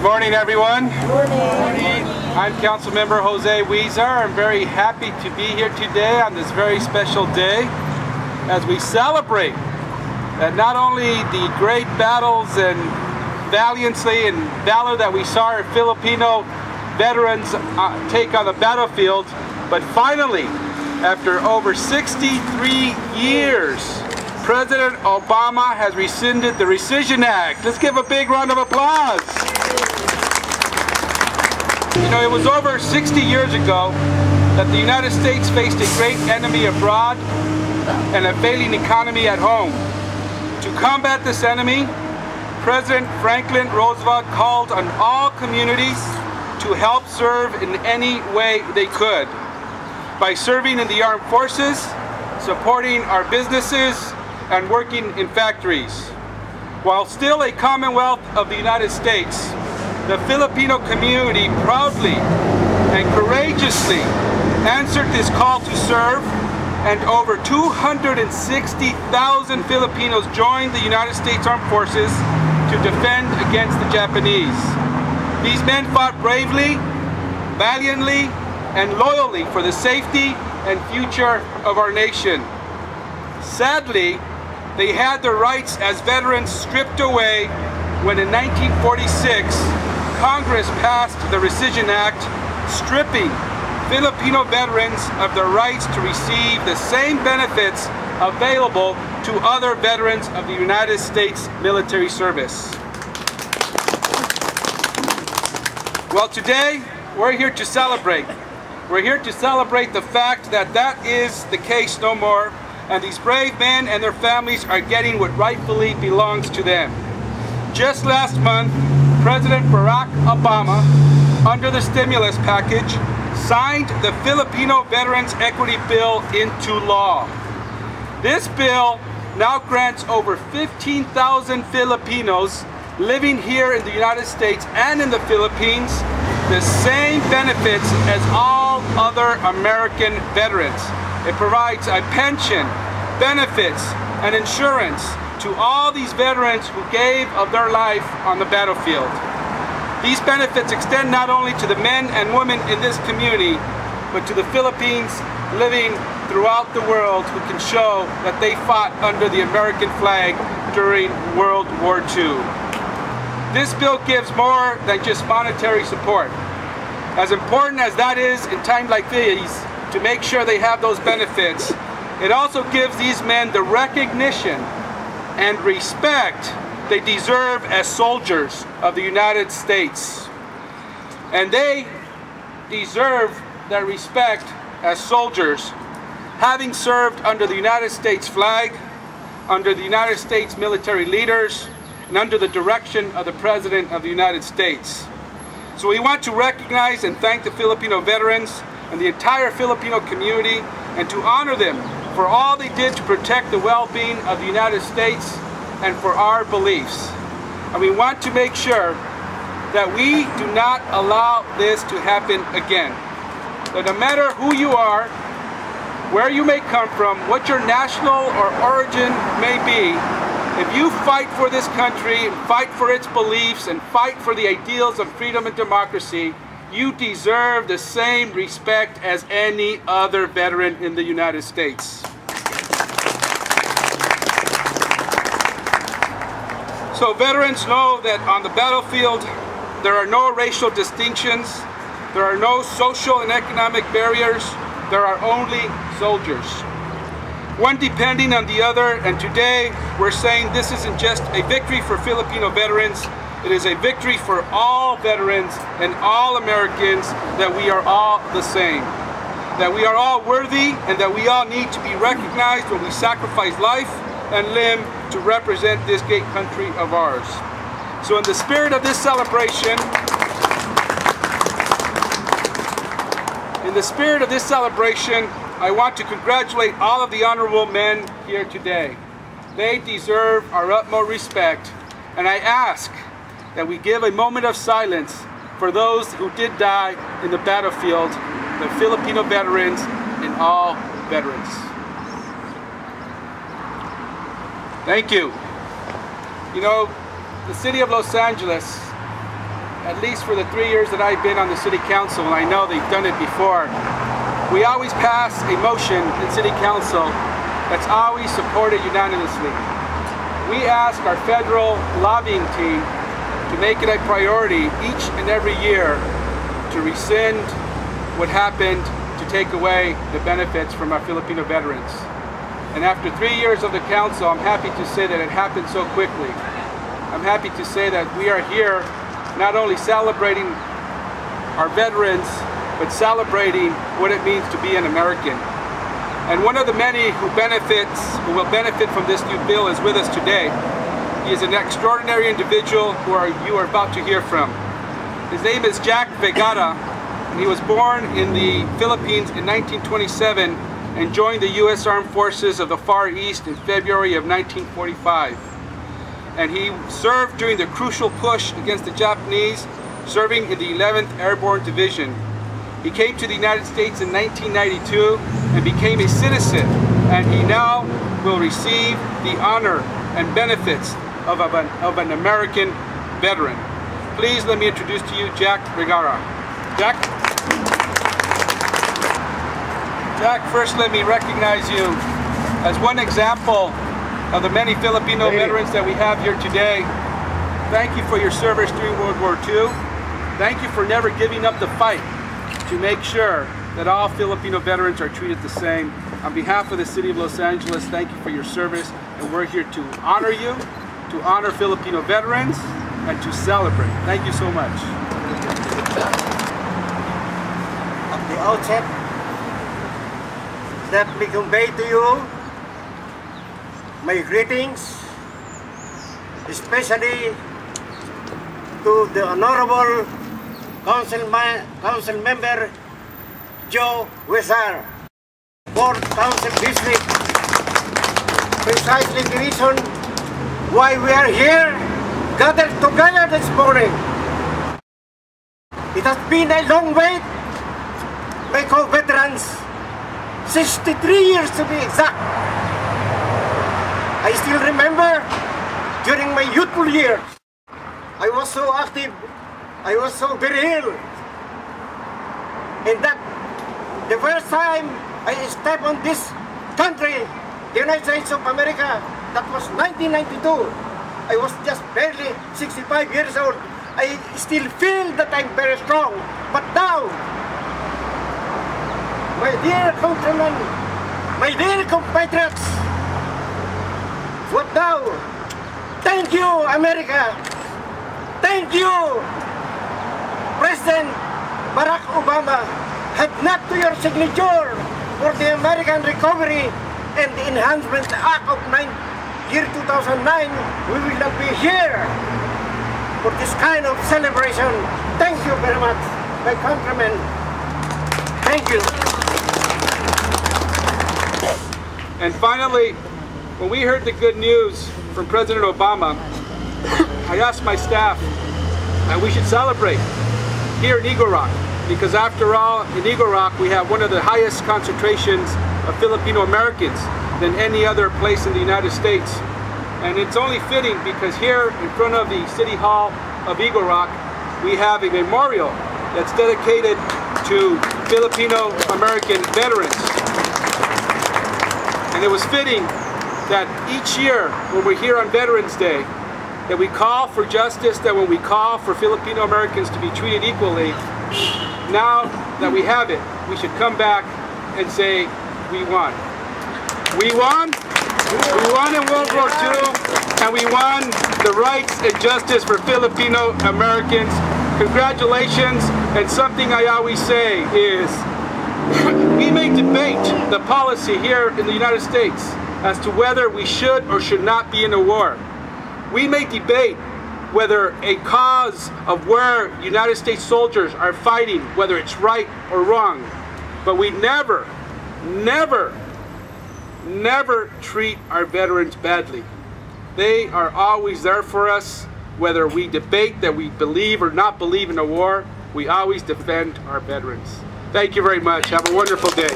morning, everyone. Good morning. I'm Councilmember Jose Huizar. I'm very happy to be here today on this very special day as we celebrate that not only the great battles and valiancy and valor that we saw our Filipino veterans take on the battlefield, but finally, after over 63 years, President Obama has rescinded the Rescission Act. Let's give a big round of applause. You know, it was over 60 years ago that the United States faced a great enemy abroad and a failing economy at home. To combat this enemy, President Franklin Roosevelt called on all communities to help serve in any way they could, by serving in the armed forces, supporting our businesses, and working in factories. While still a Commonwealth of the United States, the Filipino community proudly and courageously answered this call to serve, and over 260,000 Filipinos joined the United States Armed Forces to defend against the Japanese. These men fought bravely, valiantly, and loyally for the safety and future of our nation. Sadly, they had their rights as veterans stripped away when in 1946, Congress passed the Rescission Act, stripping Filipino veterans of their rights to receive the same benefits available to other veterans of the United States military service. Well, today, we're here to celebrate. We're here to celebrate the fact that that is the case no more, and these brave men and their families are getting what rightfully belongs to them. Just last month, President Barack Obama, under the stimulus package, signed the Filipino Veterans Equity Bill into law. This bill now grants over 15,000 Filipinos living here in the United States and in the Philippines the same benefits as all other American veterans. It provides a pension, benefits, and insurance to all these veterans who gave of their life on the battlefield. These benefits extend not only to the men and women in this community, but to the Philippines living throughout the world who can show that they fought under the American flag during World War II. This bill gives more than just monetary support. As important as that is in times like these, to make sure they have those benefits, it also gives these men the recognition and respect they deserve as soldiers of the United States. And they deserve that respect as soldiers, having served under the United States flag, under the United States military leaders, and under the direction of the President of the United States. So we want to recognize and thank the Filipino veterans and the entire Filipino community, and to honor them for all they did to protect the well-being of the United States and for our beliefs. And we want to make sure that we do not allow this to happen again. That no matter who you are, where you may come from, what your national or origin may be, if you fight for this country and fight for its beliefs and fight for the ideals of freedom and democracy, you deserve the same respect as any other veteran in the United States. So veterans know that on the battlefield, there are no racial distinctions, there are no social and economic barriers, there are only soldiers, one depending on the other. And today we're saying this isn't just a victory for Filipino veterans, it is a victory for all veterans and all Americans, that we are all the same, that we are all worthy, and that we all need to be recognized when we sacrifice life and limb to represent this great country of ours. So in the spirit of this celebration, I want to congratulate all of the honorable men here today. They deserve our utmost respect, and I ask that we give a moment of silence for those who did die in the battlefield, the Filipino veterans and all veterans. Thank you. You know, the city of Los Angeles at least for the 3 years that I've been on the City Council, and I know they've done it before, we always pass a motion in City Council that's always supported unanimously. We ask our federal lobbying team to make it a priority each and every year to rescind what happened to take away the benefits from our Filipino veterans. And after 3 years of the Council, I'm happy to say that it happened so quickly. I'm happy to say that we are here not only celebrating our veterans, but celebrating what it means to be an American. And one of the many who will benefit from this new bill is with us today. He is an extraordinary individual who you are about to hear from. His name is Jack Fagara, and he was born in the Philippines in 1927 and joined the U.S. Armed Forces of the Far East in February of 1945. And he served during the crucial push against the Japanese, serving in the 11th Airborne Division. He came to the United States in 1992 and became a citizen, and he now will receive the honor and benefits of an American veteran. Please let me introduce to you Jack Fagara. Jack? Jack, first let me recognize you as one example of the many Filipino veterans that we have here today. Thank you for your service during World War II. Thank you for never giving up the fight to make sure that all Filipino veterans are treated the same. On behalf of the City of Los Angeles, thank you for your service, and we're here to honor you, to honor Filipino veterans, and to celebrate. Thank you so much. At the outset, let me convey to you my greetings, especially to the Honorable Councilmember Jose Huizar, 4th Council District. Precisely the reason why we are here, gathered together this morning. It has been a long wait, my co-veterans, 63 years to be exact. I still remember during my youthful years, I was so active, I was so very ill. And that the first time I stepped on this country, the United States of America, that was 1992. I was just barely 65 years old. I still feel that I'm very strong. But now, my dear countrymen, my dear compatriots, what now? Thank you, America. Thank you, President Barack Obama. Had not to your signature for the American Recovery and the Enhancement Act of year 2009, we will not be here for this kind of celebration. Thank you very much, my countrymen. Thank you. And finally, when we heard the good news from President Obama, I asked my staff that we should celebrate here in Eagle Rock, because after all, in Eagle Rock we have one of the highest concentrations of Filipino Americans than any other place in the United States. And it's only fitting because here in front of the City Hall of Eagle Rock, we have a memorial that's dedicated to Filipino American veterans. And it was fitting that each year when we're here on Veterans Day, that we call for justice, that when we call for Filipino Americans to be treated equally, now that we have it, we should come back and say, we won. We won. We won in World War II, and we won the rights and justice for Filipino Americans. Congratulations. And something I always say is, we may debate the policy here in the United States as to whether we should or should not be in a war. We may debate whether a cause of where United States soldiers are fighting, whether it's right or wrong. But we never, never, never treat our veterans badly. They are always there for us. Whether we debate that we believe or not believe in a war, we always defend our veterans. Thank you very much. Have a wonderful day.